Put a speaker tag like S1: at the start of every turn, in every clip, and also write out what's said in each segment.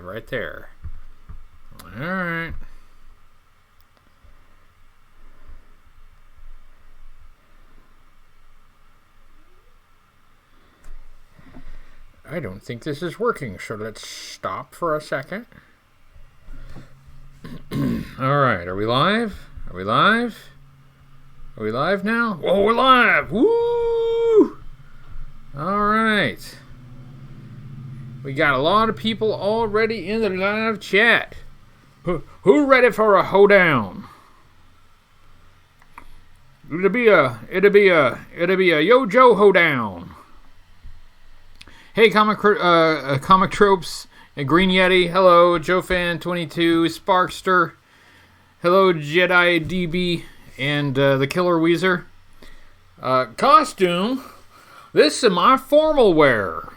S1: live right there. All right. I don't think this is working, so let's stop for a second. All right, are we live? Are we live? Are we live now? Oh, we're live! Woo! All right. We got a lot of people already in the live chat. Who ready for a hoedown? It'll be a Yo Joe hoedown. Hey, comic tropes and Green Yeti. Hello, JoeFan22, Sparkster. Hello, Jedi DB and the Killer Weezer. Costume. This is my formal wear.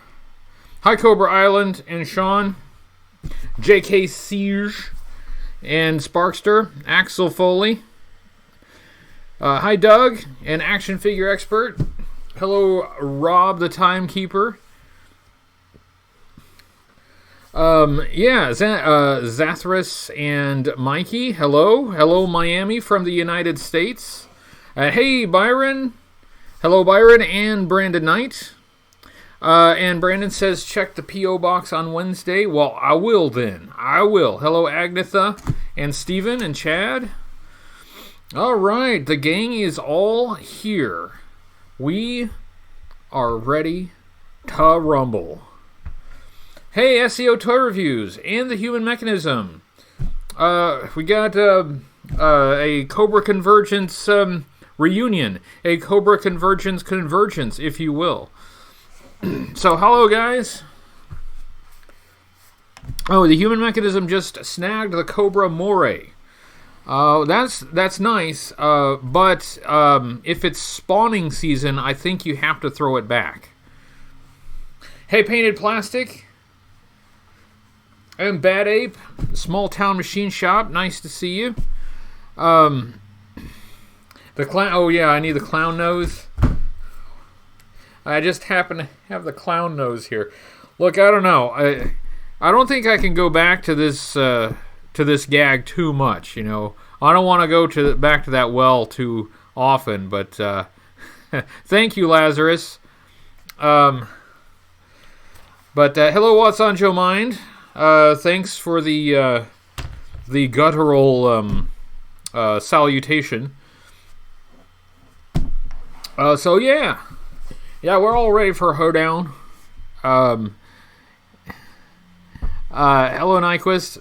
S1: Hi, Cobra Island and Sean. J.K. Siege and Sparkster. Axel Foley. Hi, Doug and Action Figure Expert. Hello, Rob the Timekeeper. Zathras and Mikey. Hello, Miami from the United States. Hey, Byron. Hello, Byron and Brandon Knight. And Brandon says, check the P.O. box on Wednesday. Well, I will then. I will. Hello, Agnetha and Steven and Chad. All right, the gang is all here. We are ready to rumble. Hey, SEO Toy Reviews and the Human Mechanism. We got a Cobra Convergence reunion. A Cobra Convergence, if you will. So, hello, guys. Oh, the Human Mechanism just snagged the Cobra Moray. That's nice, but if it's spawning season, I think you have to throw it back. Hey, Painted Plastic. And Bad Ape, Small Town Machine Shop, nice to see you. The clown, oh yeah, I need the clown nose. I just happen to have the clown nose here. Look, I don't know. I don't think I can go back to this gag too much, you know. I don't want to go back to that well too often, but thank you, Lazarus. But hello, what's on Joe Mind? Thanks for the guttural salutation. So yeah, we're all ready for a hoedown. Hello, Nyquist.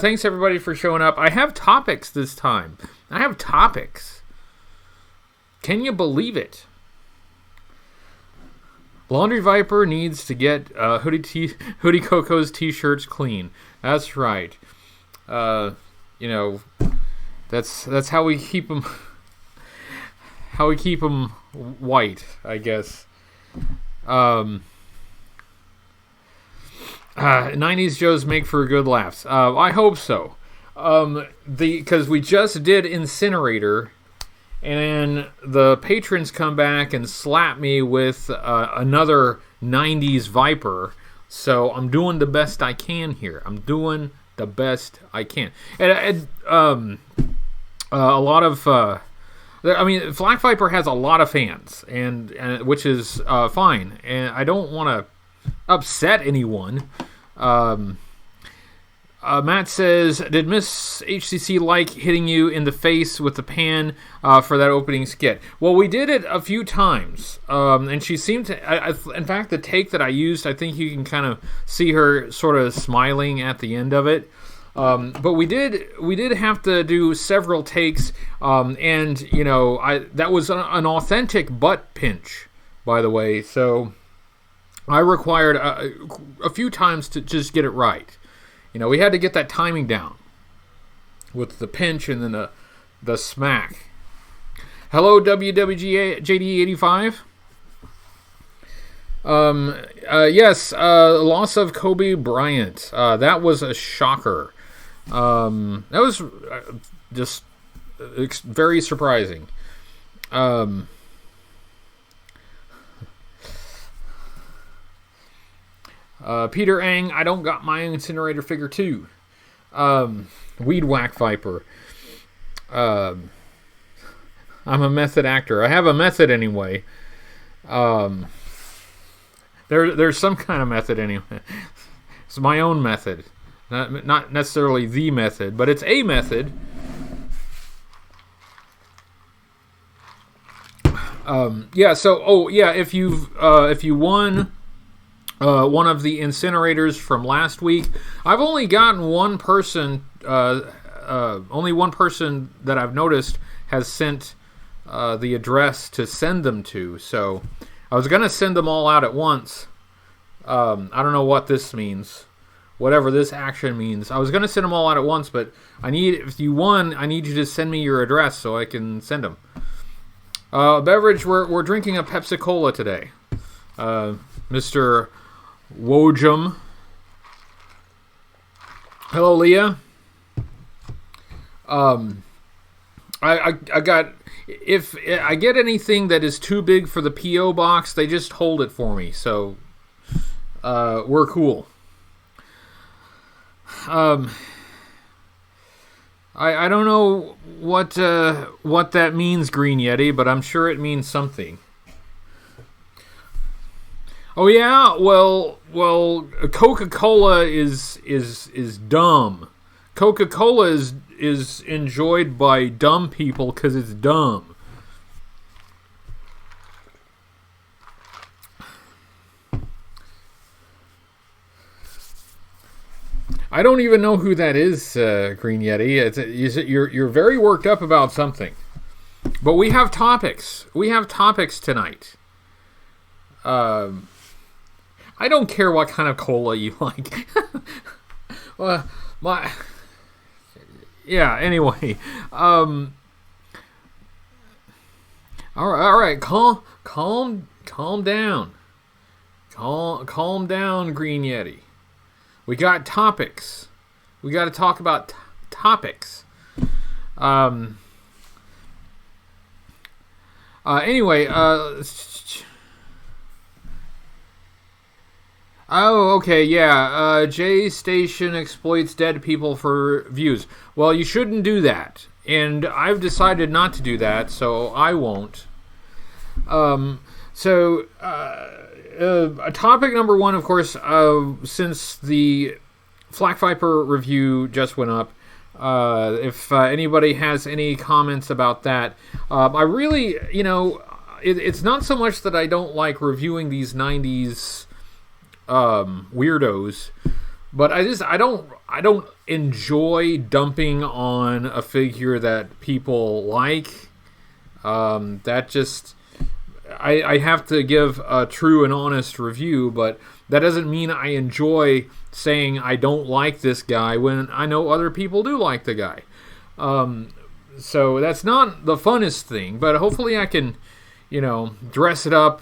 S1: Thanks everybody for showing up. I have topics this time. I have topics. Can you believe it? Laundry Viper needs to get Hoodie Coco's t-shirts clean. That's right. You know, that's how we keep them. How we keep them white, I guess. 90s Joes make for good laughs. I hope so. Because we just did Incinerator. And the patrons come back and slap me with another 90s Viper. So I'm doing the best I can here. I'm doing the best I can. And a lot of... Flak-Viper has a lot of fans, and which is fine. And I don't want to upset anyone. Matt says, did Miss HCC like hitting you in the face with the pan for that opening skit? Well, we did it a few times, and she seemed to... in fact, the take that I used, I think you can kind of see her sort of smiling at the end of it. But we did have to do several takes, and, you know, that was an authentic butt pinch, by the way, so I required a few times to just get it right. You know, we had to get that timing down with the pinch and then the smack. Hello, WWGJD85. Yes, loss of Kobe Bryant. That was a shocker. That was just very surprising. Peter Ang, I don't got my incinerator figure too. Weed Whack Viper. I'm a method actor. I have a method anyway. There's some kind of method anyway. It's my own method. Not necessarily the method, but it's a method. If you won one of the incinerators from last week, I've only gotten one person. Only one person that I've noticed has sent the address to send them to. So I was gonna send them all out at once. I don't know what this means. Whatever this action means. I was gonna send them all out at once, but if you won, I need you to send me your address so I can send them. Beverage, we're drinking a Pepsi Cola today. Mr. Wojum. Hello, Leah. I got, if I get anything that is too big for the P.O. box, they just hold it for me. So, we're cool. I don't know what that means, Green Yeti, but I'm sure it means something. Oh yeah, well, Coca-Cola is dumb. Coca-Cola is enjoyed by dumb people because it's dumb. I don't even know who that is, Green Yeti. You're very worked up about something. But we have topics. We have topics tonight. I don't care what kind of cola you like. Anyway. All right. Calm down. Calm down, Green Yeti. We got topics. We got to talk about topics. Anyway. Oh, okay, yeah. J Station exploits dead people for views. Well, you shouldn't do that. And I've decided not to do that, so I won't. Topic number one, of course, since the Flak-Viper review just went up, if anybody has any comments about that, I really, it's not so much that I don't like reviewing these 90s weirdos, but I don't enjoy dumping on a figure that people like. That just... I have to give a true and honest review, but that doesn't mean I enjoy saying I don't like this guy when I know other people do like the guy. So that's not the funnest thing, but hopefully I can, dress it up,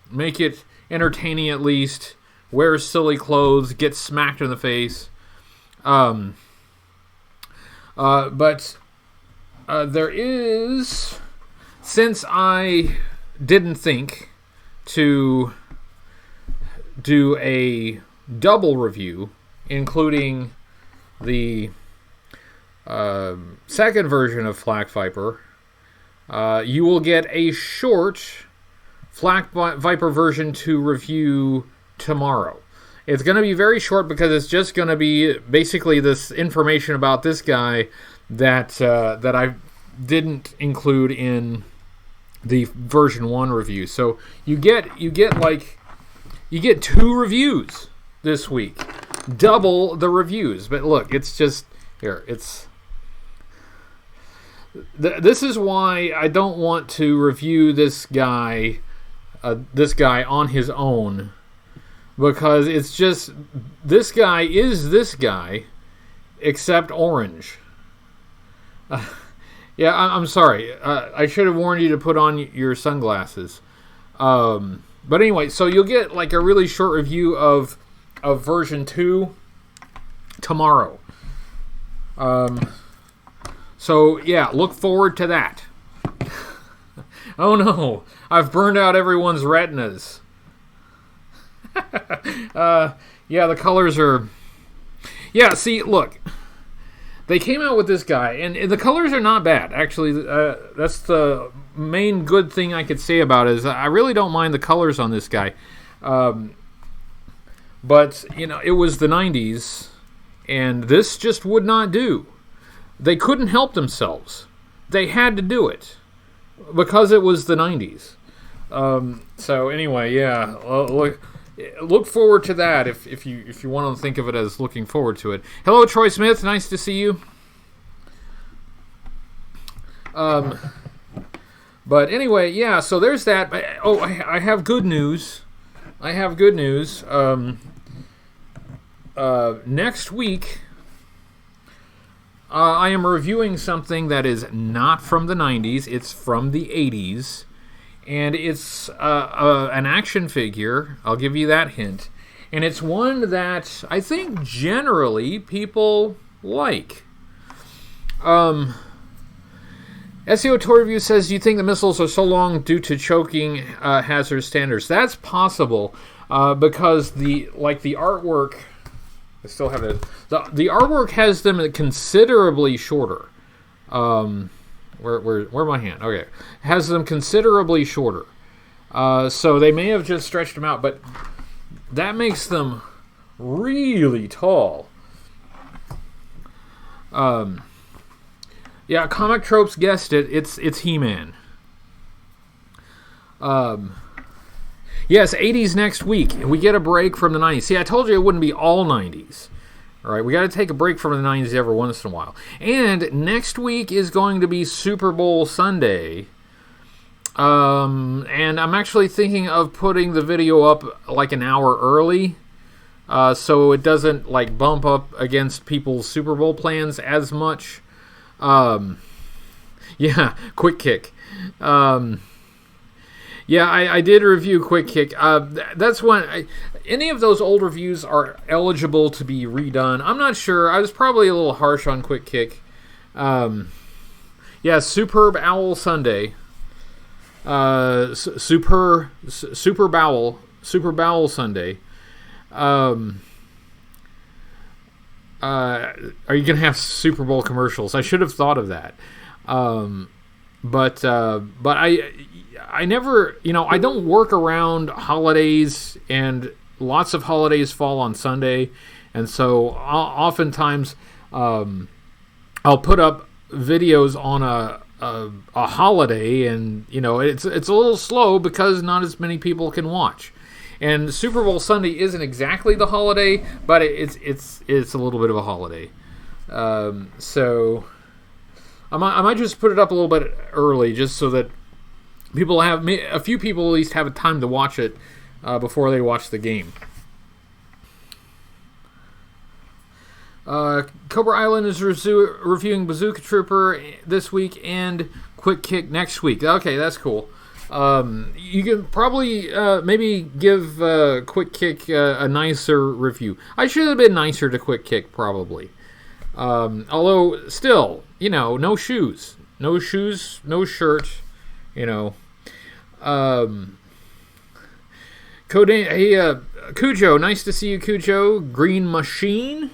S1: make it entertaining at least, wear silly clothes, get smacked in the face. But there is, since I didn't think to do a double review, including the second version of Flak-Viper, you will get a short Flak-Viper version 2 review tomorrow. It's going to be very short because it's just going to be basically this information about this guy that I didn't include in the version 1 review. So you get 2 reviews this week. Double the reviews. But look, it's just here. This is why I don't want to review this guy on his own, because it's just this guy is this guy except orange. Yeah, I'm sorry. I should have warned you to put on your sunglasses. But anyway, so you'll get like a really short review of version 2 tomorrow. So yeah, look forward to that. Oh no, I've burned out everyone's retinas. Yeah, the colors are... Yeah, see, look. They came out with this guy, and the colors are not bad. Actually, that's the main good thing I could say about it, is I really don't mind the colors on this guy. But, you know, it was the 90s, and this just would not do. They couldn't help themselves. They had to do it because it was the 90s. So anyway, yeah, look forward to that if you want to think of it as looking forward to it. Hello, Troy Smith. Nice to see you. But anyway, yeah. So there's that. Oh, I have good news. Next week, I am reviewing something that is not from the 90s. It's from the 80s. And it's an action figure. I'll give you that hint. And it's one that I think generally people like. SEO Toy Review says, do you think the missiles are so long due to choking hazard standards? That's possible because the artwork... I still have it. The artwork has them considerably shorter. Where my hand? Okay. Has them considerably shorter. So they may have just stretched them out, but that makes them really tall. Yeah, Comic Tropes guessed it. It's He-Man. Yes, 80s next week. We get a break from the 90s. See, I told you it wouldn't be all 90s. All right, we got to take a break from the 90s every once in a while. And next week is going to be Super Bowl Sunday. And I'm actually thinking of putting the video up like an hour early, so it doesn't like bump up against people's Super Bowl plans as much. Yeah, Quick Kick. Yeah, I did review Quick Kick. That's one. Any of those old reviews are eligible to be redone. I'm not sure. I was probably a little harsh on Quick Kick. Yeah, Superb Owl Sunday. Super Bowel Sunday. Are you gonna have Super Bowl commercials? I should have thought of that. But I never, I don't work around holidays, and lots of holidays fall on Sunday, and so oftentimes I'll put up videos on a holiday, and it's a little slow because not as many people can watch. And Super Bowl Sunday isn't exactly the holiday, but it's a little bit of a holiday. So I might just put it up a little bit early, just so that a few people at least have time to watch it before they watch the game. Cobra Island is reviewing Bazooka Trooper this week and Quick Kick next week. Okay, that's cool. You can probably maybe give Quick Kick a nicer review. I should have been nicer to Quick Kick, probably. Although, still, no shoes. No shoes, no shirt, Cujo, nice to see you, Cujo. Green Machine.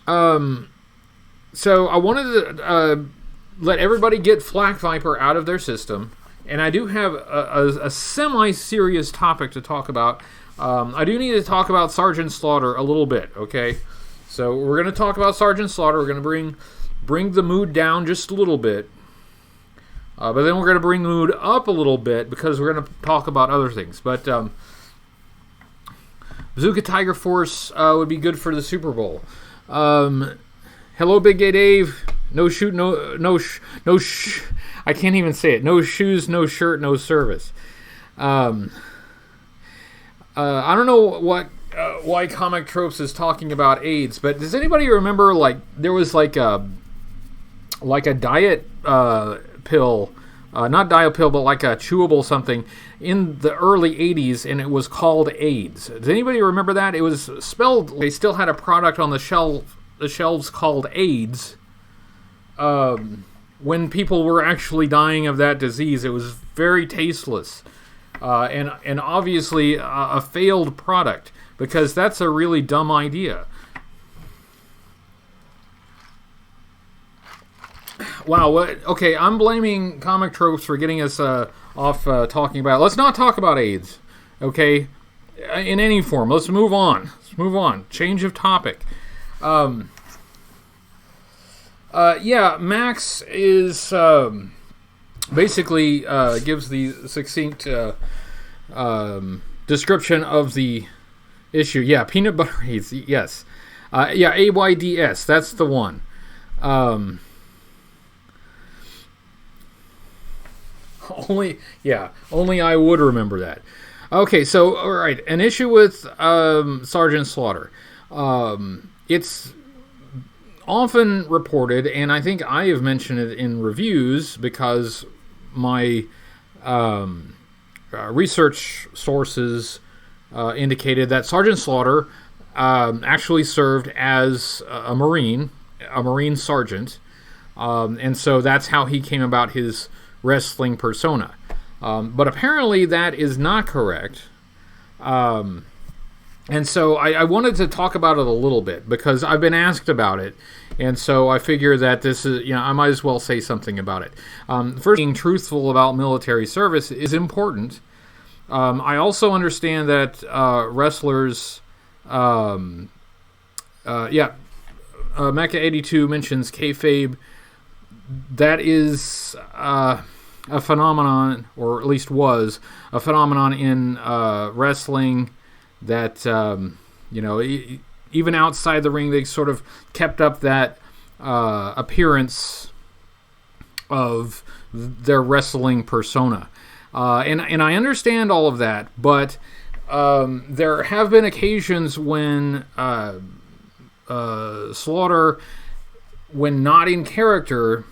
S1: So I wanted to let everybody get Flak-Viper out of their system, and I do have a semi-serious topic to talk about. I do need to talk about Sergeant Slaughter a little bit, okay? So we're going to talk about Sergeant Slaughter. We're going to bring the mood down just a little bit. But then we're going to bring the mood up a little bit because we're going to talk about other things. But Bazooka Tiger Force would be good for the Super Bowl. Hello, Big Gay Dave. No shoot, I can't even say it. No shoes, no shirt, no service. I don't know why Comic Tropes is talking about AIDS, but does anybody remember there was like a diet pill, not diet pill, but like a chewable something in the early 80s, and it was called AIDS. Does anybody remember that? It was spelled, they still had a product on the shelves called AIDS. When people were actually dying of that disease, it was very tasteless. and obviously a failed product, because that's a really dumb idea. Wow. Okay, I'm blaming Comic Tropes for getting us off talking about. Let's not talk about AIDS. Okay, in any form. Let's move on. Change of topic. Yeah, Max is basically gives the succinct description of the issue. Yeah, peanut butter AIDS. Yes. Yeah, AIDS. That's the one. Only I would remember that. Okay, so all right, an issue with Sergeant Slaughter. It's often reported, and I think I have mentioned it in reviews because my research sources indicated that Sergeant Slaughter actually served as a Marine sergeant, and so that's how he came about his wrestling persona. But apparently that is not correct. And so I wanted to talk about it a little bit because I've been asked about it. And so I figure that this is, I might as well say something about it. First, being truthful about military service is important. I also understand that wrestlers, Mecha82 mentions kayfabe. That is a phenomenon, or at least was a phenomenon in wrestling that, even outside the ring, they sort of kept up that appearance of their wrestling persona. And I understand all of that, but there have been occasions when Slaughter, when not in character,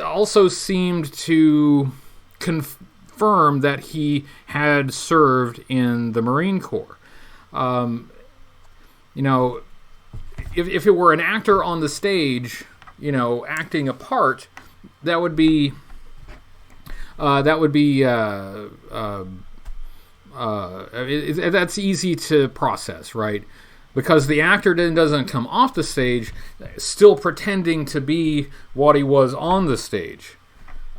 S1: also seemed to confirm that he had served in the Marine Corps. If it were an actor on the stage, acting a part, that's easy to process, right? Because the actor then doesn't come off the stage still pretending to be what he was on the stage.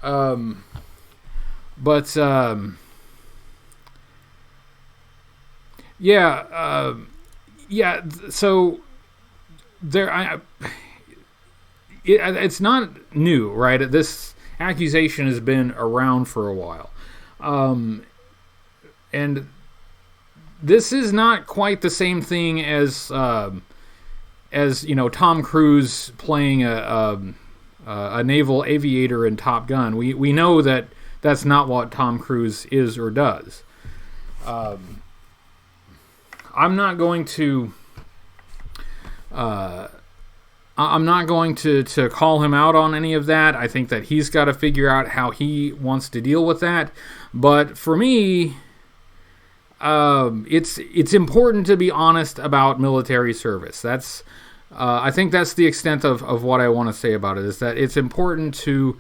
S1: So there, it's not new, right? This accusation has been around for a while. And this is not quite the same thing as Tom Cruise playing a naval aviator in Top Gun. We know that that's not what Tom Cruise is or does. I'm not going to call him out on any of that. I think that he's got to figure out how he wants to deal with that. But for me, it's important to be honest about military service. That's I think that's the extent of what I want to say about it, is that it's important to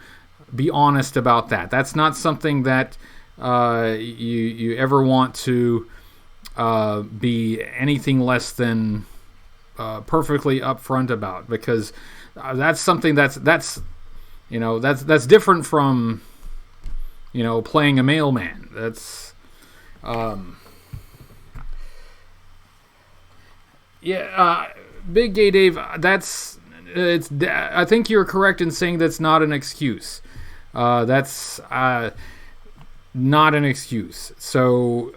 S1: be honest about that. That's not something that you ever want to be anything less than perfectly upfront about, because that's something that's different from playing a mailman. That's Big Gay Dave, I think you're correct in saying that's not an excuse. That's not an excuse. So,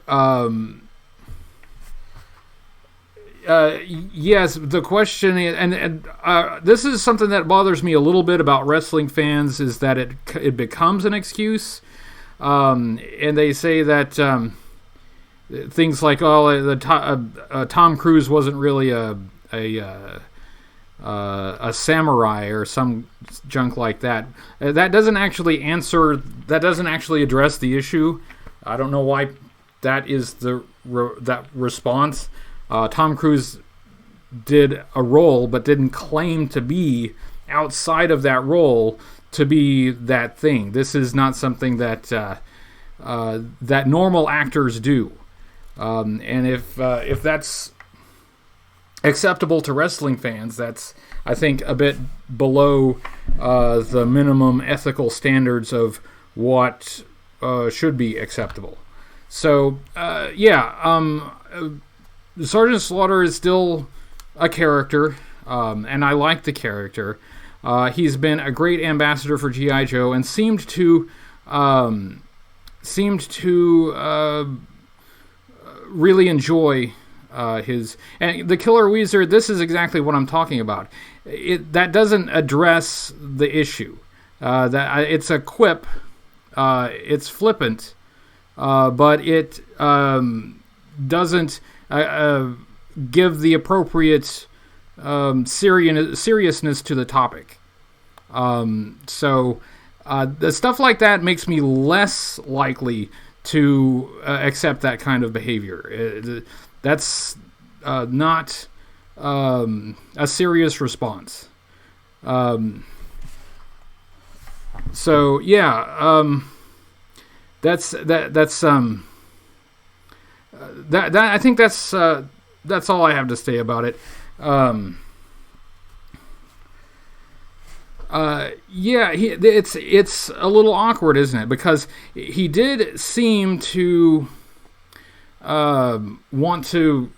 S1: yes, the question is, and this is something that bothers me a little bit about wrestling fans, is that it becomes an excuse. And they say that things like, Tom Cruise wasn't really a samurai or some junk like that. That doesn't actually address the issue. I don't know why that is that response. Tom Cruise did a role, but didn't claim to be outside of that role to be that thing. This is not something that that normal actors do. And if that's acceptable to wrestling fans, that's, I think, a bit below the minimum ethical standards of what should be acceptable. So, Sergeant Slaughter is still a character, and I like the character. He's been a great ambassador for G.I. Joe and seemed to really enjoy his... And the Killer Weezer, this is exactly what I'm talking about. That doesn't address the issue. It's a quip. It's flippant, but it doesn't give the appropriate seriousness to the topic. So the stuff like that makes me less likely to accept that kind of behavior. That's not a serious response. So yeah, that's I think that's all I have to say about it. It's a little awkward, isn't it? Because he did seem to want to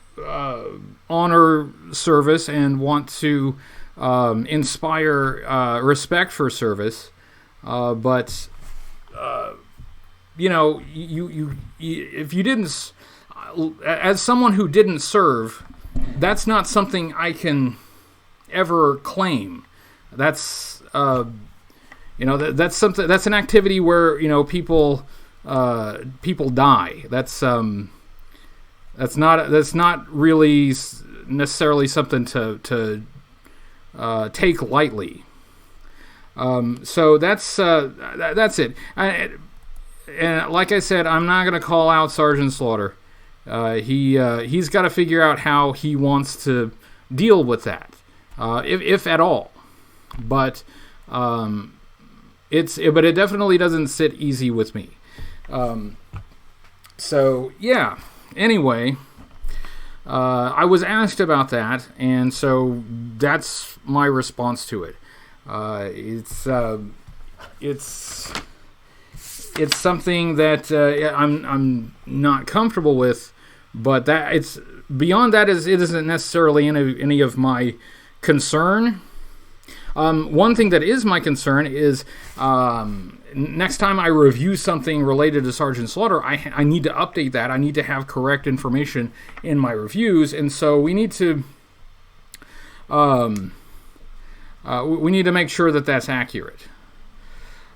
S1: honor service and want to inspire respect for service, but if you didn't, as someone who didn't serve, that's not something I can ever claim. That's that's something. That's an activity where people die. That's not really necessarily something to take lightly. So that's it. And like I said, I'm not going to call out Sergeant Slaughter. He's got to figure out how he wants to deal with that, if at all. But it definitely doesn't sit easy with me. So yeah. Anyway, I was asked about that, and so that's my response to it. It's something that I'm not comfortable with, but that it's beyond that. It isn't necessarily any of my concern. One thing that is my concern is next time I review something related to Sergeant Slaughter, I need to update that. I need to have correct information in my reviews, and so we need to make sure that that's accurate.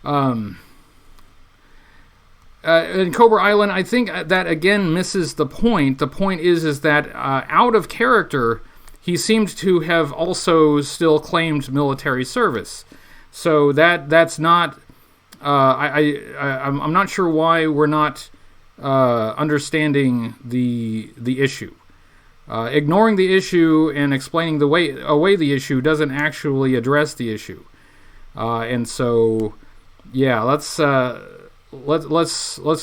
S1: In Cobra Island, I think that again misses the point. The point is that out of character, he seemed to have also still claimed military service. So that's not. I'm not sure why we're not understanding the issue. Ignoring the issue and explaining away the issue doesn't actually address the issue. And so, yeah, let's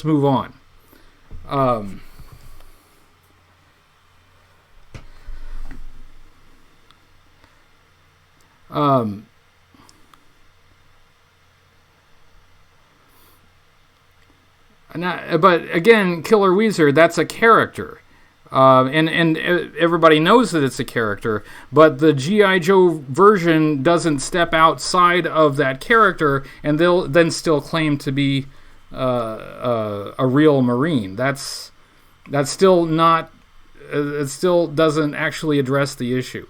S1: move on. But again, Killer Weezer, that's a character. And everybody knows that it's a character, but the G.I. Joe version doesn't step outside of that character, and they'll then still claim to be a real Marine. That's still not. It still doesn't actually address the issue.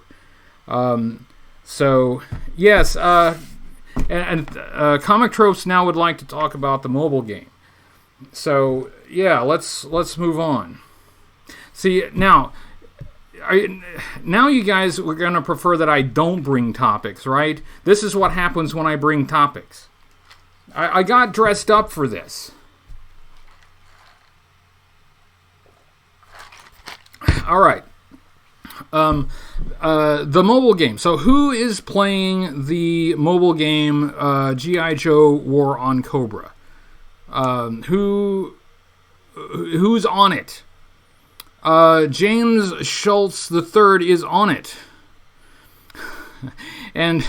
S1: So yes, and Comic Tropes now would like to talk about the mobile game. So yeah, let's move on. See, now you guys are going to prefer that I don't bring topics, right? This is what happens when I bring topics. I got dressed up for this. All right. The mobile game. So who is playing the mobile game G.I. Joe War on Cobra? Who who's on it? James Schultz III is on it. And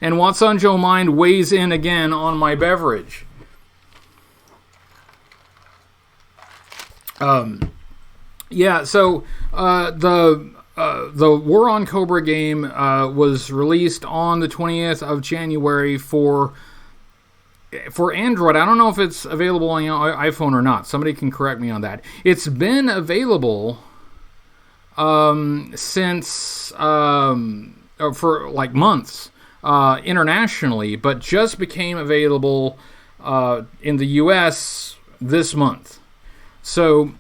S1: What's on Joe Mind weighs in again on my beverage. Yeah, so the War on Cobra game was released on the 20th of January for Android. I don't know if it's available on iPhone or not. Somebody can correct me on that. It's been available since for like months internationally, but just became available in the US this month. So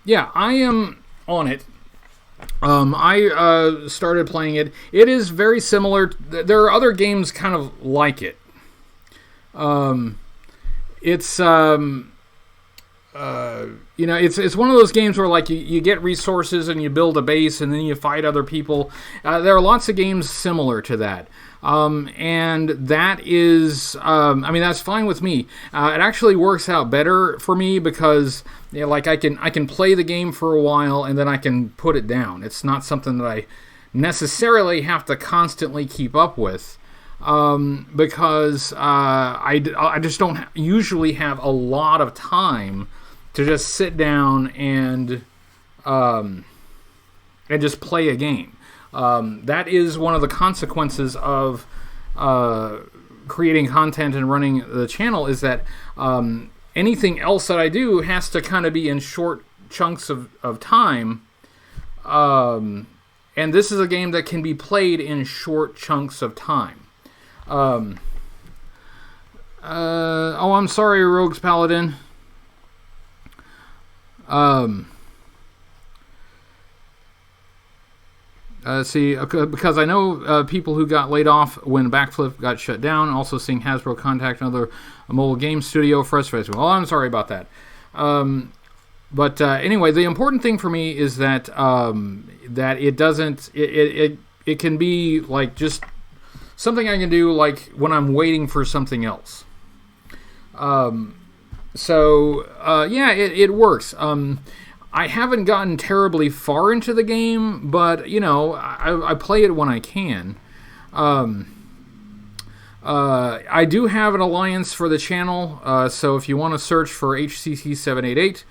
S1: yeah, I am on it. I started playing it. It is very similar. There are other games kind of like it. It's it's one of those games where like you get resources and you build a base and then you fight other people. There are lots of games similar to that. And that is, that's fine with me. It actually works out better for me because, like I can play the game for a while and then I can put it down. It's not something that I necessarily have to constantly keep up with, because I just don't usually have a lot of time to just sit down and just play a game. That is one of the consequences of creating content and running the channel, is that anything else that I do has to kind of be in short chunks of time. And this is a game that can be played in short chunks of time. Oh, I'm sorry, Rogues Paladin. Because I know people who got laid off when Backflip got shut down, also seeing Hasbro contact another mobile game studio frustrates me. Well, I'm sorry about that. But anyway, the important thing for me is that that it doesn't. It can be like just something I can do like when I'm waiting for something else. It works. I haven't gotten terribly far into the game, but, I play it when I can. I do have an alliance for the channel, so if you want to search for HCC788,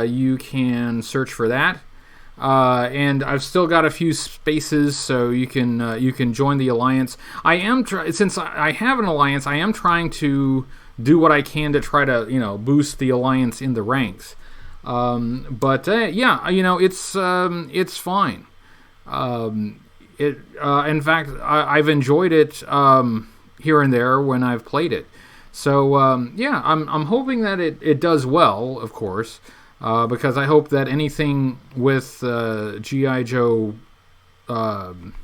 S1: you can search for that. And I've still got a few spaces, so you can join the alliance. Since I have an alliance, I am trying to do what I can to try to, boost the alliance in the ranks. It's fine. In fact, I've enjoyed it here and there when I've played it. So I'm hoping that it does well, of course, because I hope that anything with G.I. Joe on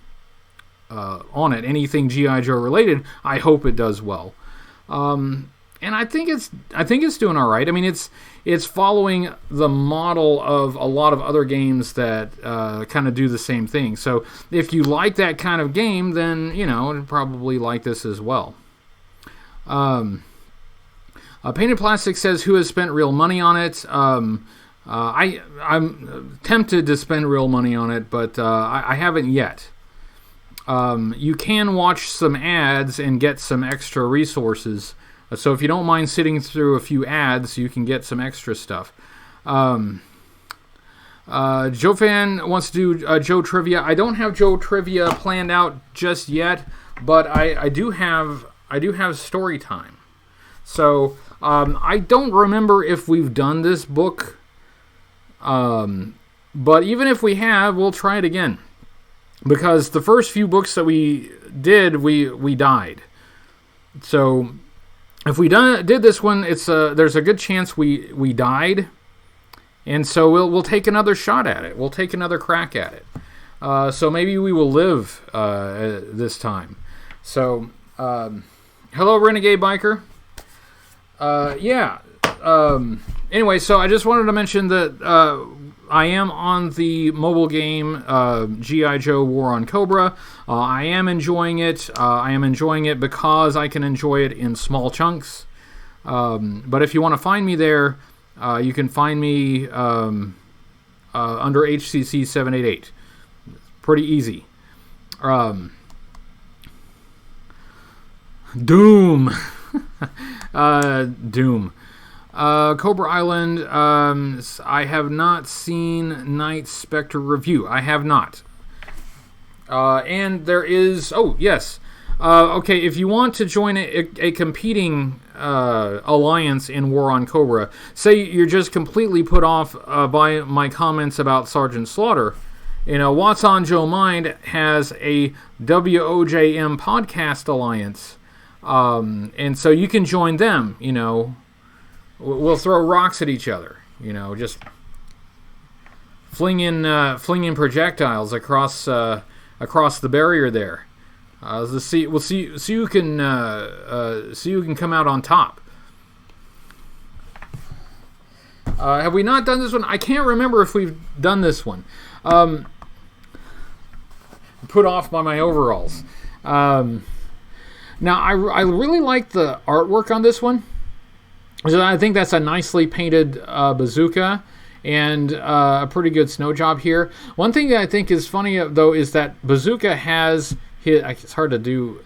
S1: it, anything G.I. Joe related, I hope it does well. And I think it's doing all right. I mean, it's following the model of a lot of other games that kind of do the same thing. So if you like that kind of game, then you'd probably like this as well. Painted Plastic says, "Who has spent real money on it?" I'm tempted to spend real money on it, but I haven't yet. You can watch some ads and get some extra resources. So if you don't mind sitting through a few ads, you can get some extra stuff. Joe Fan wants to do Joe Trivia. I don't have Joe Trivia planned out just yet, but I do have story time. So I don't remember if we've done this book, but even if we have, we'll try it again. Because the first few books that we did, we died. So if we did this one, there's a good chance we died, and so we'll take another shot at it. We'll take another crack at it. So maybe we will live this time. So hello, Renegade Biker. Anyway, so I just wanted to mention that I am on the mobile game G.I. Joe War on Cobra. I am enjoying it. I am enjoying it because I can enjoy it in small chunks. But if you want to find me there, You can find me under HCC788. Pretty easy. Doom. Doom. Cobra Island. I have not seen Night Spectre review. I have not. And there is... Oh, yes. Okay, if you want to join a competing alliance in War on Cobra, say you're just completely put off by my comments about Sergeant Slaughter, What's on Joe Mind has a WOJM podcast alliance, and so you can join them. We'll throw rocks at each other. Just flinging projectiles across the barrier there. We'll see who can come out on top. Have we not done this one? I can't remember if we've done this one. Put off by my overalls. Now, I really like the artwork on this one. I think that's a nicely painted bazooka and a pretty good snow job here. One thing that I think is funny, though, is that Bazooka has his... It's hard to do,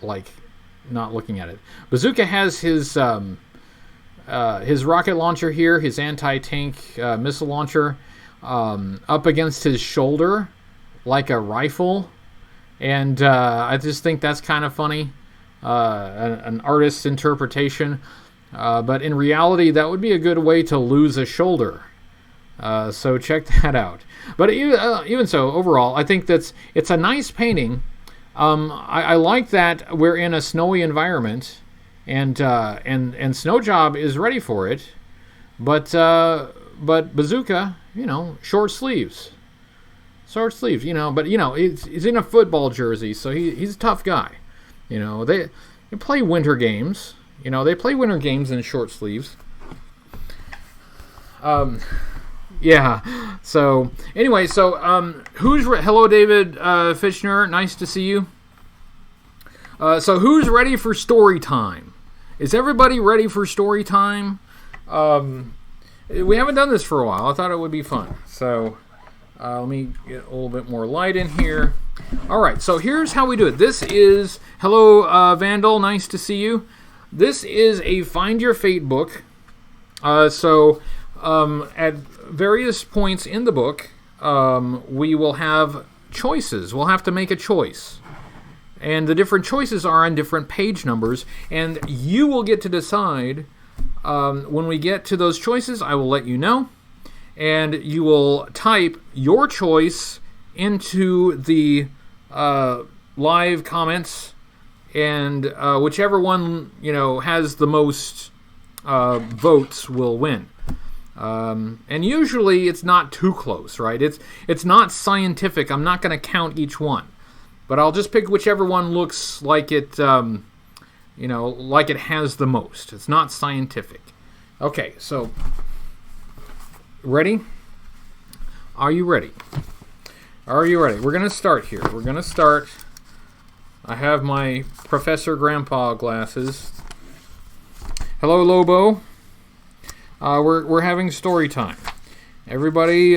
S1: not looking at it. Bazooka has his rocket launcher here, his anti-tank missile launcher, up against his shoulder like a rifle. And I just think that's kind of funny. An artist's interpretation. But in reality, that would be a good way to lose a shoulder. So check that out. But even so, overall, I think it's a nice painting. I like that we're in a snowy environment, and Snow Job is ready for it. But Bazooka, short sleeves. But he's in a football jersey, so he's a tough guy. They play winter games. They play winter games in short sleeves. Yeah. So anyway, hello, David Fitchner. Nice to see you. So who's ready for story time? Is everybody ready for story time? We haven't done this for a while. I thought it would be fun. So let me get a little bit more light in here. All right. So here's how we do it. This is hello, Vandal. Nice to see you. This is a Find Your Fate book. At various points in the book, we will have choices. We'll have to make a choice. And the different choices are on different page numbers. And you will get to decide when we get to those choices. I will let you know. And you will type your choice into the live comments. And whichever one has the most votes will win. And usually it's not too close, right? It's not scientific. I'm not going to count each one, but I'll just pick whichever one looks like it, like it has the most. It's not scientific. Okay, so ready? Are you ready? Are you ready? We're going to start here. I have my Professor Grandpa glasses. Hello, Lobo. We're having story time. Everybody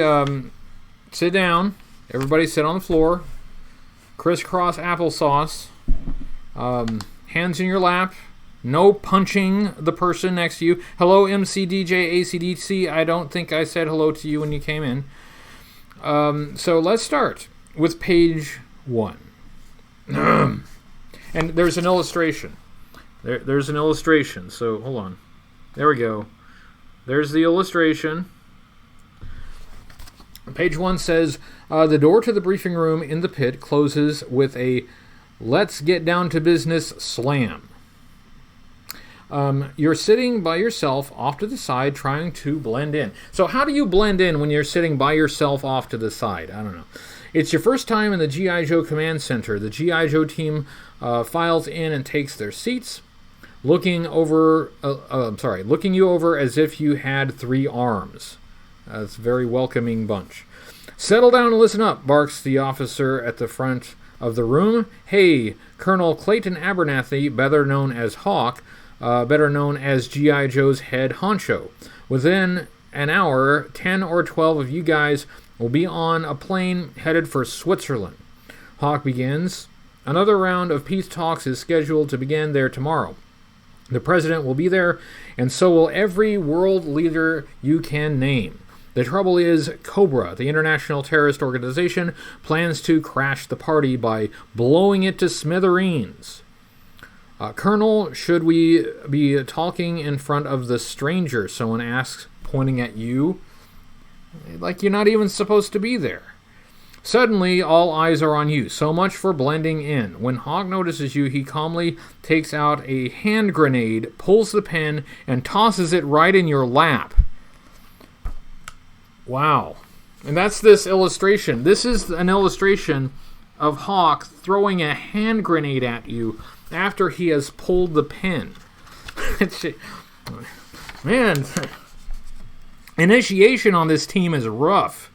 S1: sit down. Everybody sit on the floor. Crisscross applesauce. Hands in your lap. No punching the person next to you. Hello, MCDJ ACDC. I don't think I said hello to you when you came in. So let's start with page 1. And there's an illustration. There's an illustration. So hold on. There we go. There's the illustration. Page 1 says, the door to the briefing room in the pit closes with a "let's get down to business" slam. You're sitting by yourself off to the side trying to blend in. So how do you blend in when you're sitting by yourself off to the side? I don't know. It's your first time in the G.I. Joe Command Center. The G.I. Joe team files in and takes their seats, looking you over as if you had 3 arms. It's a very welcoming bunch. "Settle down and listen up," barks the officer at the front of the room. "Hey, Colonel Clayton Abernathy, better known as Hawk, better known as G.I. Joe's head honcho. Within an hour, 10 or 12 of you guys will be on a plane headed for Switzerland. Hawk begins. Another round of peace talks is scheduled to begin there tomorrow. The president will be there, and so will every world leader you can name. The trouble is, Cobra, the international terrorist organization, plans to crash the party by blowing it to smithereens. Colonel, should we be talking in front of the stranger? Someone asks, pointing at you. Like you're not even supposed to be there. Suddenly, all eyes are on you. So much for blending in. When Hawk notices you, he calmly takes out a hand grenade, pulls the pin, and tosses it right in your lap. Wow. And that's this illustration. This is an illustration of Hawk throwing a hand grenade at you after he has pulled the pin. Man, initiation on this team is rough.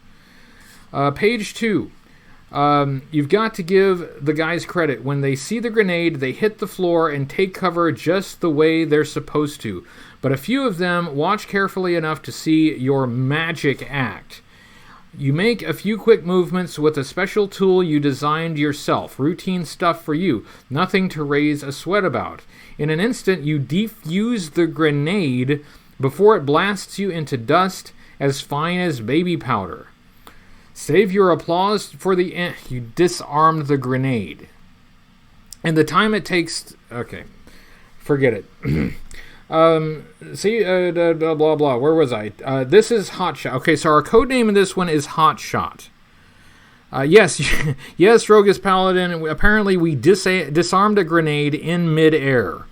S1: Page 2. You've got to give the guys credit. When they see the grenade, they hit the floor and take cover just the way they're supposed to. But a few of them watch carefully enough to see your magic act. You make a few quick movements with a special tool you designed yourself. Routine stuff for you. Nothing to raise a sweat about. In an instant, you defuse the grenade before it blasts you into dust as fine as baby powder. Save your applause for the end. You disarmed the grenade. And the time it takes... Okay. Forget it. Blah, blah, blah. Where was I? This is Hotshot. Okay, so our code name in this one is Hotshot. Yes, yes, Rogus Paladin. Apparently we disarmed a grenade in midair.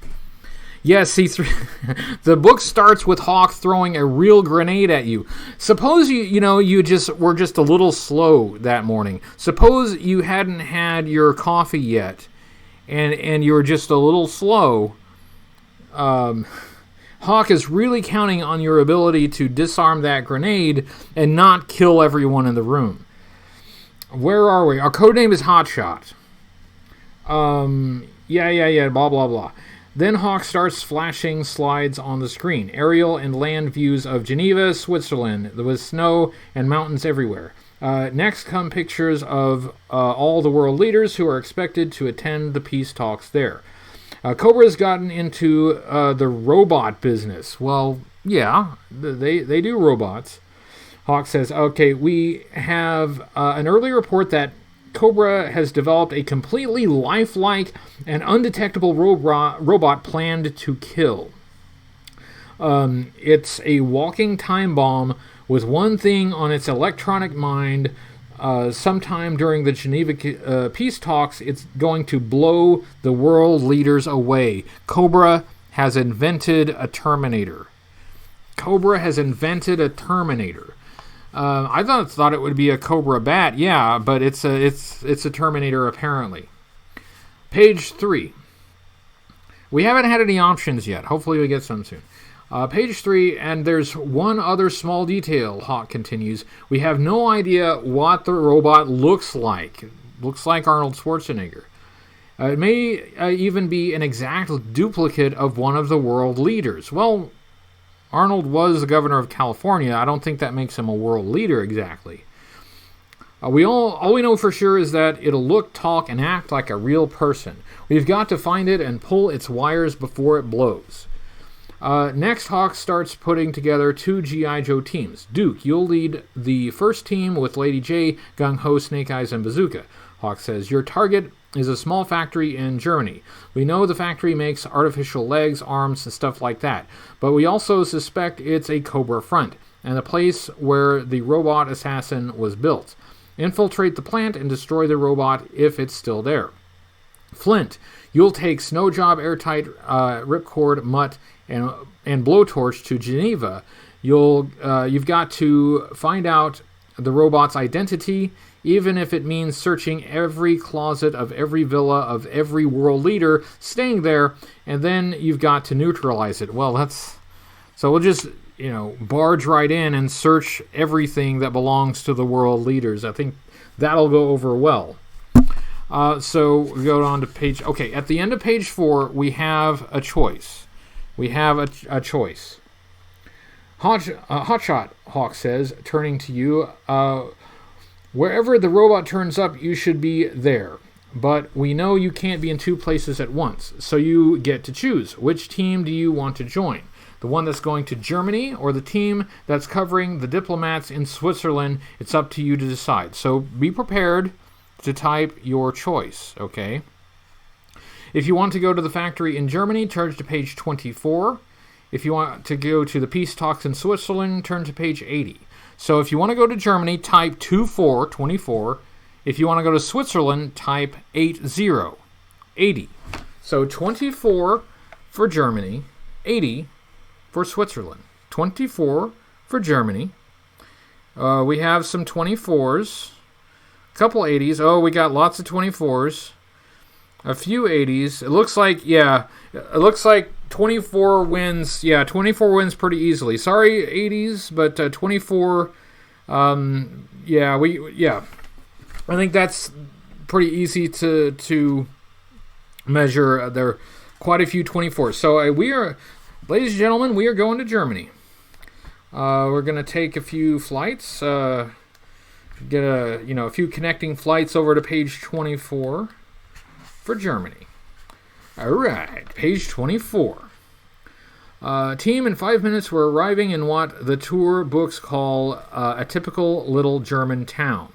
S1: Yes, the book starts with Hawk throwing a real grenade at you. Suppose you were just a little slow that morning. Suppose you hadn't had your coffee yet, and you were just a little slow. Hawk is really counting on your ability to disarm that grenade and not kill everyone in the room. Where are we? Our codename is Hotshot. Blah, blah, blah. Then Hawk starts flashing slides on the screen. Aerial and land views of Geneva, Switzerland, with snow and mountains everywhere. Next come pictures of all the world leaders who are expected to attend the peace talks there. Cobra's gotten into the robot business. Well, yeah, they do robots. Hawk says, okay, we have an early report that Cobra has developed a completely lifelike and undetectable robot planned to kill. It's a walking time bomb with one thing on its electronic mind. Sometime during the Geneva peace talks, it's going to blow the world leaders away. Cobra has invented a Terminator. Cobra has invented a Terminator. I thought it would be a Cobra bat, yeah, but it's a Terminator apparently. Page 3. We haven't had any options yet. Hopefully we get some soon. Page 3, and there's one other small detail, Hawk continues. We have no idea what the robot looks like. Looks like Arnold Schwarzenegger. It may even be an exact duplicate of one of the world leaders. Well, Arnold was the governor of California. I don't think that makes him a world leader exactly. All we know for sure is that it'll look, talk, and act like a real person. We've got to find it and pull its wires before it blows. Next, Hawk starts putting together 2 G.I. Joe teams. Duke, you'll lead the first team with Lady J, Gung Ho, Snake Eyes, and Bazooka. Hawk says, your target is a small factory in Germany. We know the factory makes artificial legs, arms, and stuff like that, but we also suspect it's a Cobra front, and the place where the robot assassin was built. Infiltrate the plant and destroy the robot if it's still there. Flint, you'll take Snowjob, Airtight, Ripcord, Mutt, and Blowtorch to Geneva. You've got to find out the robot's identity, even if it means searching every closet of every villa of every world leader, staying there, and then you've got to neutralize it. Well, so we'll just, barge right in and search everything that belongs to the world leaders. I think that'll go over well. So we go on to page... Okay, at the end of page 4, we have a choice. We have a choice. Hotshot, Hawk says, turning to you. Wherever the robot turns up, you should be there. But we know you can't be in two places at once, so you get to choose. Which team do you want to join? The one that's going to Germany or the team that's covering the diplomats in Switzerland? It's up to you to decide. So be prepared to type your choice, okay? If you want to go to the factory in Germany, turn to page 24. If you want to go to the peace talks in Switzerland, turn to page 80. So if you want to go to Germany, type 24. If you want to go to Switzerland, type 80. So 24 for Germany, 80 for Switzerland. 24 for Germany. We have some 24s, a couple 80s. Oh, we got lots of 24s, a few 80s. It looks like 24 wins. Yeah, 24 wins pretty easily. Sorry, 80s, but 24. I think that's pretty easy to measure. There are quite a few 24s. So we are, ladies and gentlemen, we are going to Germany. We're going to take a few flights, get a few connecting flights over to page 24 for Germany. All right, page 24. Team in 5 minutes, we're arriving in what the tour books call a typical little German town.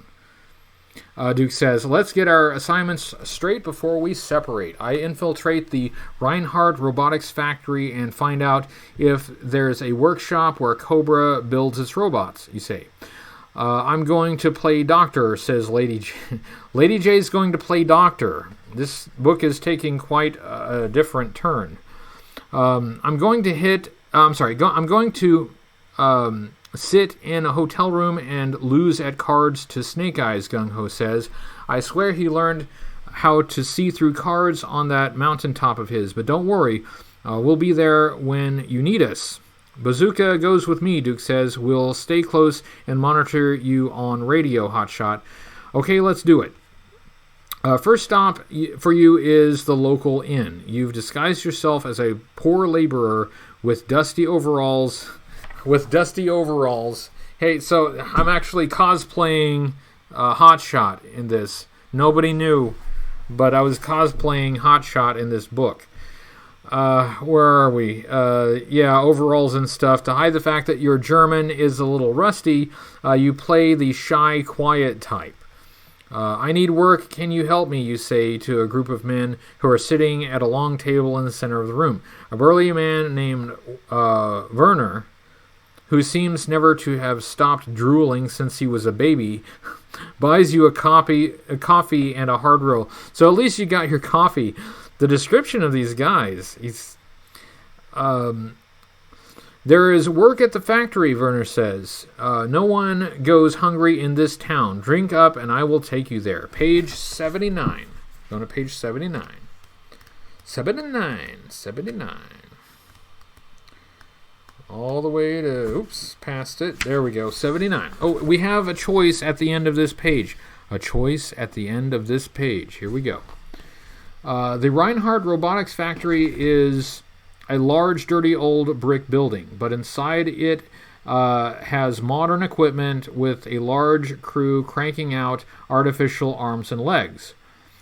S1: Duke says, let's get our assignments straight before we separate. I infiltrate the Reinhardt robotics factory and find out if there's a workshop where Cobra builds its robots, you say. I'm going to play doctor, says Lady J. Lady J's going to play doctor. This book is taking quite a different turn. I'm going to sit in a hotel room and lose at cards to Snake Eyes, Gung Ho says. I swear he learned how to see through cards on that mountaintop of his, but don't worry, we'll be there when you need us. Bazooka goes with me, Duke says. We'll stay close and monitor you on radio, Hotshot. Okay, let's do it. First stop for you is the local inn. You've disguised yourself as a poor laborer with dusty overalls. Hey, so I'm actually cosplaying Hotshot in this. Nobody knew, but I was cosplaying Hotshot in this book. Where are we? Overalls and stuff. To hide the fact that your German is a little rusty, you play the shy, quiet type. I need work. Can you help me, you say to a group of men who are sitting at a long table in the center of the room. A burly man named Werner, who seems never to have stopped drooling since he was a baby, buys you a coffee and a hard roll. So at least you got your coffee. The description of these guys, there is work at the factory, Werner says. No one goes hungry in this town. Drink up and I will take you there. Page 79. Going to page 79. 79. All the way to, past it. There we go, 79. Oh, we have a choice at the end of this page. Here we go. The Reinhardt Robotics Factory is a large, dirty old brick building, but inside it has modern equipment with a large crew cranking out artificial arms and legs.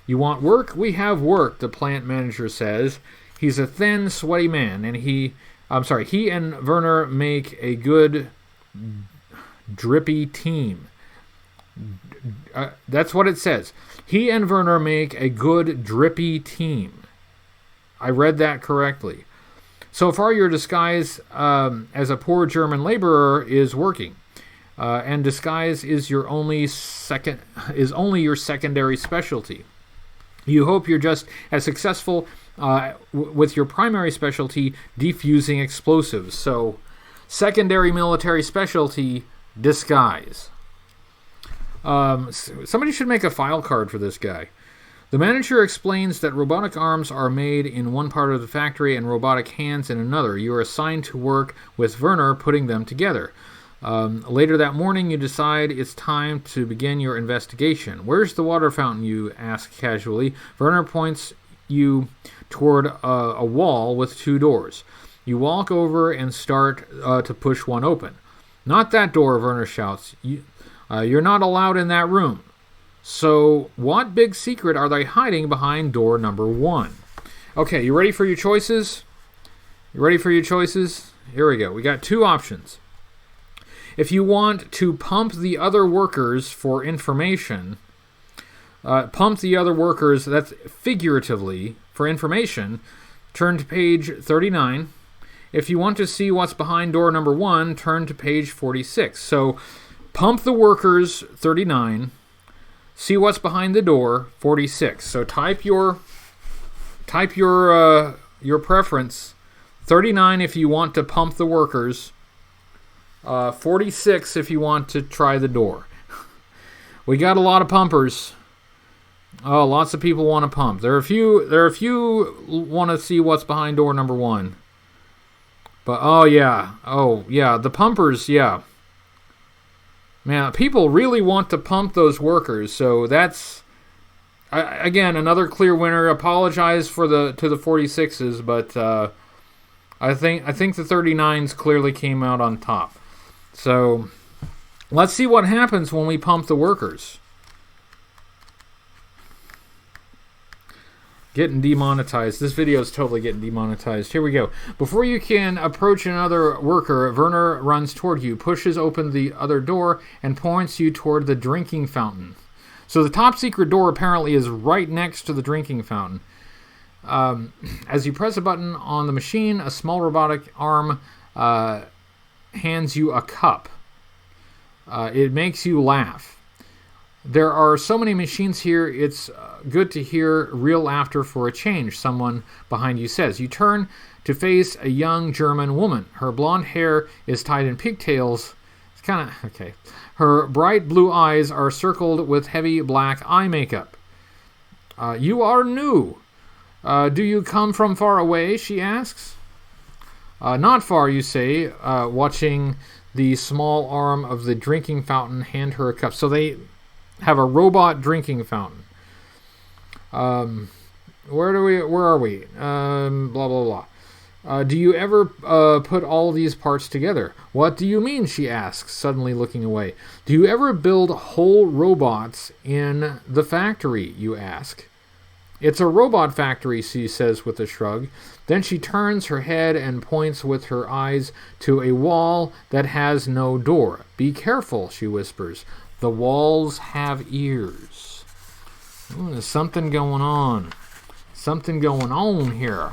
S1: You want work? We have work, the plant manager says. He's a thin, sweaty man, and he and Werner make a good, drippy team. That's what it says. He and Werner make a good, drippy team. I read that correctly. So far, your disguise as a poor German laborer is working, and disguise is only your secondary specialty. You hope you're just as successful with your primary specialty, defusing explosives. So, secondary military specialty, disguise. Somebody should make a file card for this guy. The manager explains that robotic arms are made in one part of the factory and robotic hands in another. You are assigned to work with Werner putting them together. Later that morning, you decide it's time to begin your investigation. Where's the water fountain, you ask casually. Werner points you toward a wall with two doors. You walk over and start to push one open. Not that door, Werner shouts. You're not allowed in that room. So, what big secret are they hiding behind door number 1? Okay, you ready for your choices? You ready for your choices? Here we go. We got 2 options. If you want to pump the other workers for information, pump the other workers, that's figuratively, for information, turn to page 39. If you want to see what's behind door number 1, turn to page 46. So, pump the workers, 39. See what's behind the door, 46. So type your preference. 39 if you want to pump the workers. 46 if you want to try the door. We got a lot of pumpers. Oh, lots of people want to pump. There are a few want to see what's behind door number 1. But oh yeah, the pumpers, yeah. Man, people really want to pump those workers, so that's again another clear winner. Apologize to the 46s, but I think the 39s clearly came out on top. So let's see what happens when we pump the workers. Getting demonetized. This video is totally getting demonetized. Here we go. Before you can approach another worker, Werner runs toward you, pushes open the other door, and points you toward the drinking fountain. So the top secret door apparently is right next to the drinking fountain. As you press a button on the machine, a small robotic arm hands you a cup. It makes you laugh. There are so many machines here, it's good to hear real laughter for a change, someone behind you says. You turn to face a young German woman. Her blonde hair is tied in pigtails. It's kind of, okay. Her bright blue eyes are circled with heavy black eye makeup. You are new. Do you come from far away, she asks. Not far, you say, watching the small arm of the drinking fountain hand her a cup. So they have a robot drinking fountain. Where are we? Blah, blah, blah. Do you ever put all these parts together? What do you mean, she asks, suddenly looking away. Do you ever build whole robots in the factory, you ask. It's a robot factory, she says with a shrug. Then she turns her head and points with her eyes to a wall that has no door. Be careful, she whispers. The walls have ears. Ooh, there's something going on. Something going on here.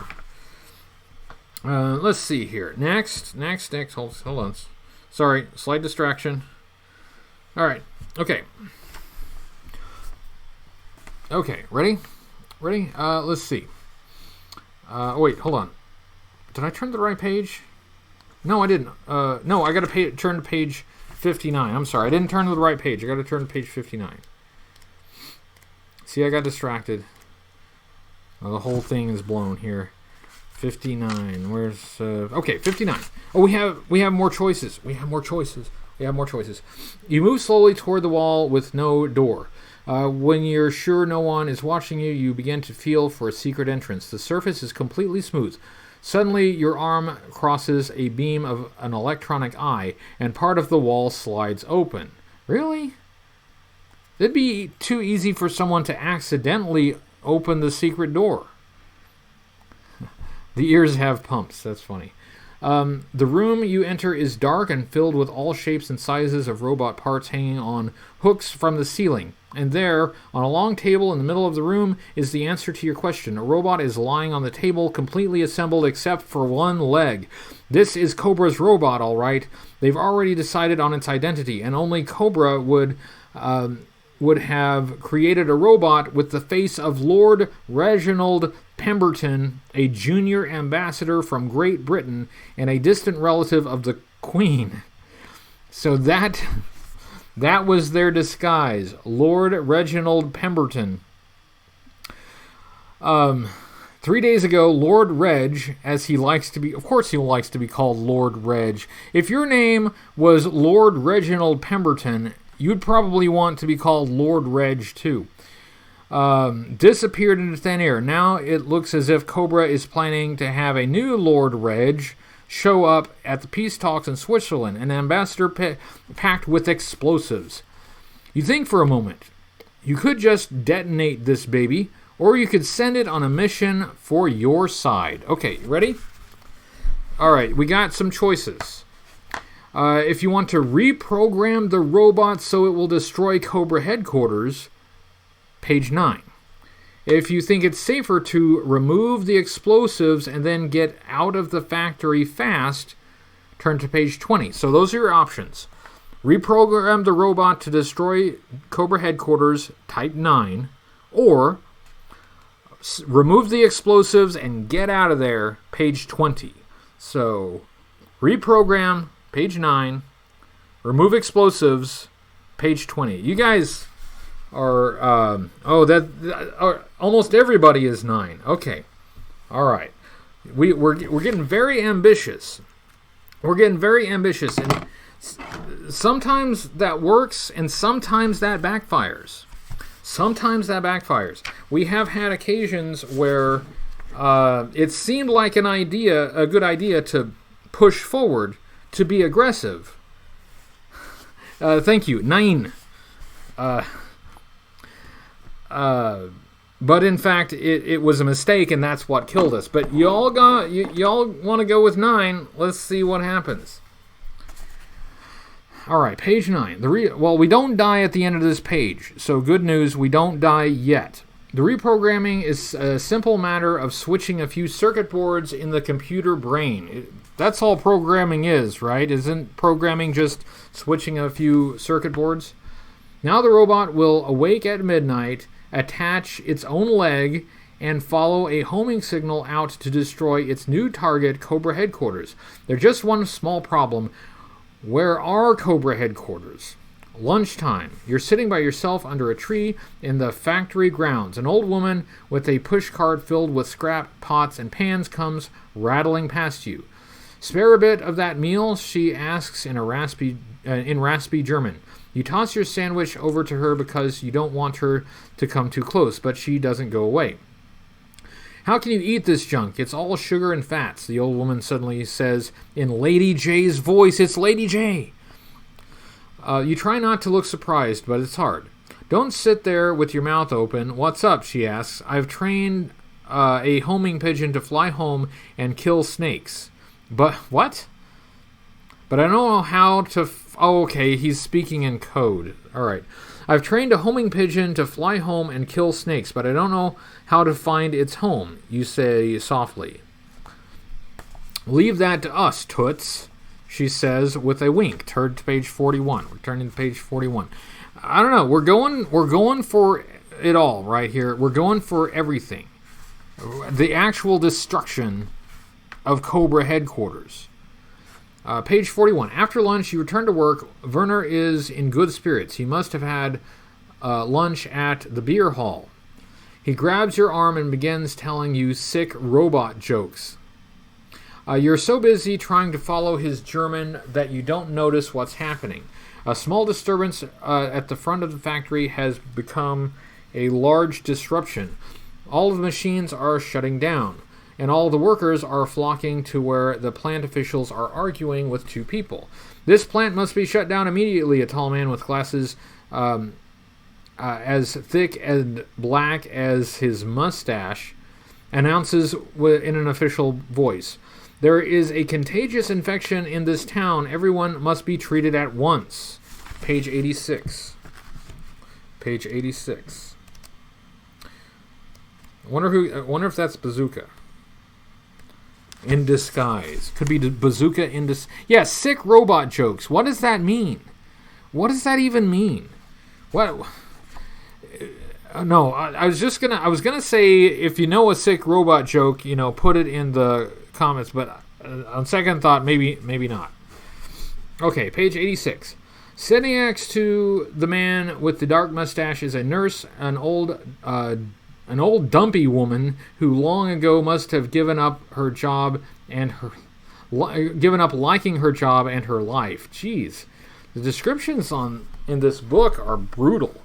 S1: Let's see here. Next. Hold on. Sorry, slight distraction. All right. Okay. Okay, ready? Let's see. Wait, hold on. Did I turn to the right page? No, I didn't. No, I got to turn to page 59. I'm sorry, I didn't turn to the right page. I got to turn to page 59. See, I got distracted. Well, the whole thing is blown here. 59. Where's okay, 59. Oh, we have more choices. We have more choices. You move slowly toward the wall with no door. When you're sure no one is watching you, you begin to feel for a secret entrance. The surface is completely smooth. Suddenly, your arm crosses a beam of an electronic eye, and part of the wall slides open. Really? It'd be too easy for someone to accidentally open the secret door. The ears have pumps. That's funny. The room you enter is dark and filled with all shapes and sizes of robot parts hanging on hooks from the ceiling. And there, on a long table in the middle of the room, is the answer to your question. A robot is lying on the table, completely assembled except for one leg. This is Cobra's robot, all right. They've already decided on its identity, and only Cobra would have created a robot with the face of Lord Reginald Pemberton, a junior ambassador from Great Britain and a distant relative of the Queen. So that was their disguise, Lord Reginald Pemberton. 3 days ago, Lord Reg, as he likes to be, of course he likes to be called Lord Reg. If your name was Lord Reginald Pemberton, you'd probably want to be called Lord Reg too. Disappeared into thin air. Now it looks as if Cobra is planning to have a new Lord Reg, show up at the peace talks in Switzerland, an ambassador packed with explosives. You think for a moment. You could just detonate this baby, or you could send it on a mission for your side. Okay, ready? All right, we got some choices. If you want to reprogram the robot so it will destroy Cobra headquarters, page 9. If you think it's safer to remove the explosives and then get out of the factory fast, turn to page 20. So those are your options. Reprogram the robot to destroy Cobra headquarters, type 9, or remove the explosives and get out of there, page 20. So, reprogram, page 9, remove explosives, page 20. You guys are, almost everybody is 9. Okay, all right. We're getting very ambitious. We're getting very ambitious, and sometimes that works, and sometimes that backfires. We have had occasions where it seemed like a good idea to push forward, to be aggressive. Thank you. 9. But in fact, it was a mistake, and that's what killed us. But y'all want to go with 9. Let's see what happens. All right, page 9. We don't die at the end of this page, so good news, we don't die yet. The reprogramming is a simple matter of switching a few circuit boards in the computer brain. That's all programming is, right? Isn't programming just switching a few circuit boards? Now the robot will awake at midnight, attach its own leg, and follow a homing signal out to destroy its new target, Cobra headquarters. There's just one small problem. Where are Cobra headquarters? Lunchtime. You're sitting by yourself under a tree in the factory grounds. An old woman with a pushcart filled with scrap pots and pans comes rattling past you. Spare a bit of that meal, she asks in raspy German. You toss your sandwich over to her because you don't want her to come too close, but she doesn't go away. How can you eat this junk? It's all sugar and fats, the old woman suddenly says in Lady J's voice. It's Lady J. You try not to look surprised, but it's hard. Don't sit there with your mouth open. What's up, she asks. I've trained a homing pigeon to fly home and kill snakes. But what? But I don't know how to... okay, he's speaking in code. All right. I've trained a homing pigeon to fly home and kill snakes, but I don't know how to find its home, you say softly. Leave that to us, Toots, she says with a wink. Turn to page 41. We're turning to page 41. I don't know. We're going for it all right here. We're going for everything. The actual destruction of Cobra headquarters. Page 41. After lunch, you return to work. Werner is in good spirits. He must have had lunch at the beer hall. He grabs your arm and begins telling you sick robot jokes. You're so busy trying to follow his German that you don't notice what's happening. A small disturbance at the front of the factory has become a large disruption. All of the machines are shutting down, and all the workers are flocking to where the plant officials are arguing with two people. This plant must be shut down immediately, a tall man with glasses as thick and black as his mustache announces in an official voice. There is a contagious infection in this town. Everyone must be treated at once. Page 86. Page 86. I wonder if that's Bazooka. In disguise. Could be Bazooka in disguise. Yeah, sick robot jokes. What does that mean? What does that even mean? What? No, I was gonna say, if you know a sick robot joke, put it in the comments, but on second thought, maybe not. Okay, page 86. Sitting next to the man with the dark mustache is a nurse, an old dumpy woman who long ago must have given up her job and liking her job and her life. Jeez, the descriptions in this book are brutal.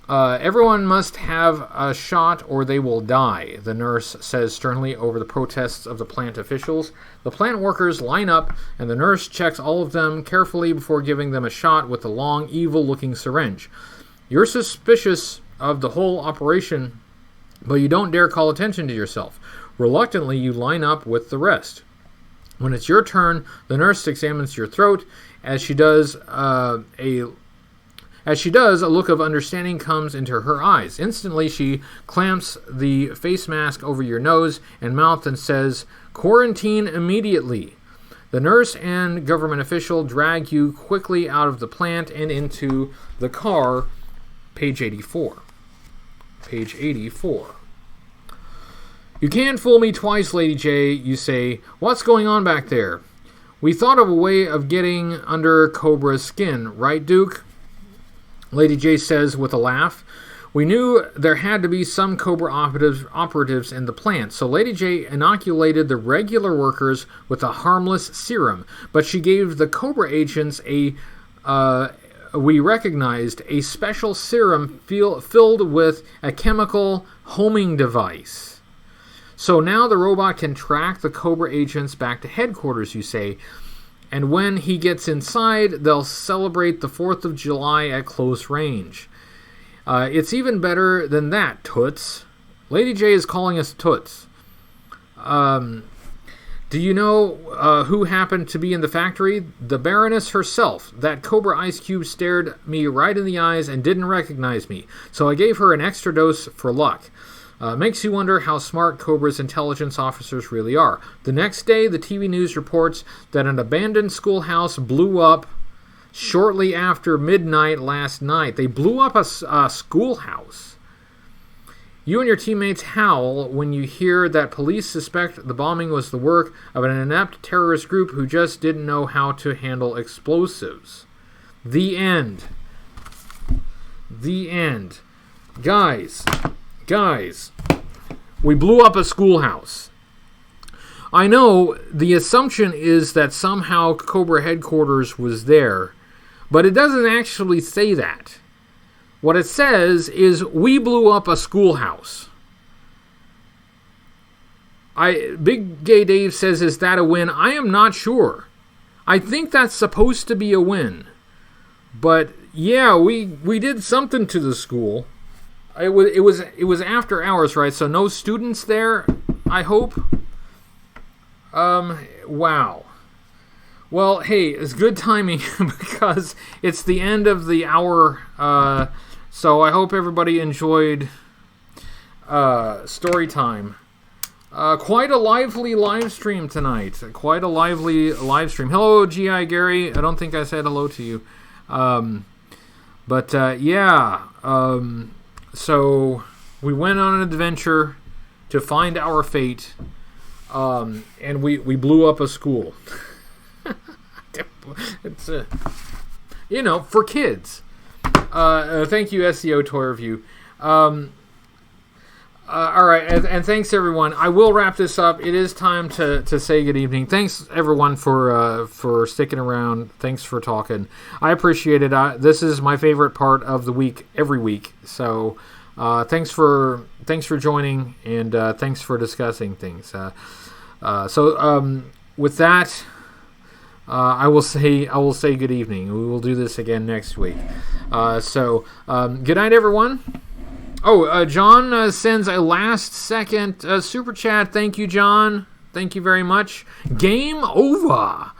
S1: Everyone must have a shot or they will die, the nurse says sternly over the protests of the plant officials. The plant workers line up, and the nurse checks all of them carefully before giving them a shot with the long, evil-looking syringe. You're suspicious of the whole operation, but you don't dare call attention to yourself. Reluctantly, you line up with the rest. When it's your turn, the nurse examines your throat. As she does, a look of understanding comes into her eyes. Instantly, she clamps the face mask over your nose and mouth and says, "Quarantine immediately." The nurse and government official drag you quickly out of the plant and into the car. Page 84. Page 84. "You can't fool me twice, Lady J," you say. "What's going on back there?" "We thought of a way of getting under Cobra's skin, right, Duke?" Lady J says with a laugh. "We knew there had to be some Cobra operatives in the plant, so Lady J inoculated the regular workers with a harmless serum, but she gave the Cobra agents we recognized a special serum filled with a chemical homing device. So now the robot can track the Cobra agents back to headquarters, you say. And when he gets inside, they'll celebrate the 4th of July at close range. It's even better than that, Toots. Lady J is calling us Toots. Do you know who happened to be in the factory? The Baroness herself. That Cobra ice cube stared me right in the eyes and didn't recognize me. So I gave her an extra dose for luck. Makes you wonder how smart Cobra's intelligence officers really are. The next day, the TV news reports that an abandoned schoolhouse blew up shortly after midnight last night. They blew up a schoolhouse. You and your teammates howl when you hear that police suspect the bombing was the work of an inept terrorist group who just didn't know how to handle explosives. The end. The end. Guys, we blew up a schoolhouse. I know the assumption is that somehow Cobra headquarters was there, but it doesn't actually say that. What it says is we blew up a schoolhouse. Big Gay Dave says, is that a win? I am not sure. I think that's supposed to be a win. But yeah, we did something to the school. It was after hours, right? So no students there, I hope. Wow. Well, hey, it's good timing because it's the end of the hour. So I hope everybody enjoyed story time. Quite a lively live stream tonight. Quite a lively live stream. Hello, G.I. Gary. I don't think I said hello to you. Yeah. So we went on an adventure to find our fate, and we blew up a school. It's for kids. Thank you, SEO Toy Review. All right, and thanks everyone. I will wrap this up. It is time to say good evening. Thanks everyone for sticking around. Thanks for talking. I appreciate it. This is my favorite part of the week every week. So thanks for joining, and thanks for discussing things. With that, I will say good evening. We will do this again next week. Good night, everyone. Oh, John sends a last-second super chat. Thank you, John. Thank you very much. Game over.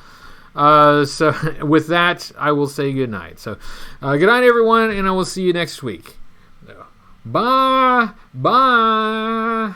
S1: So with that, I will say good night. So good night, everyone, and I will see you next week. Bye. Bye.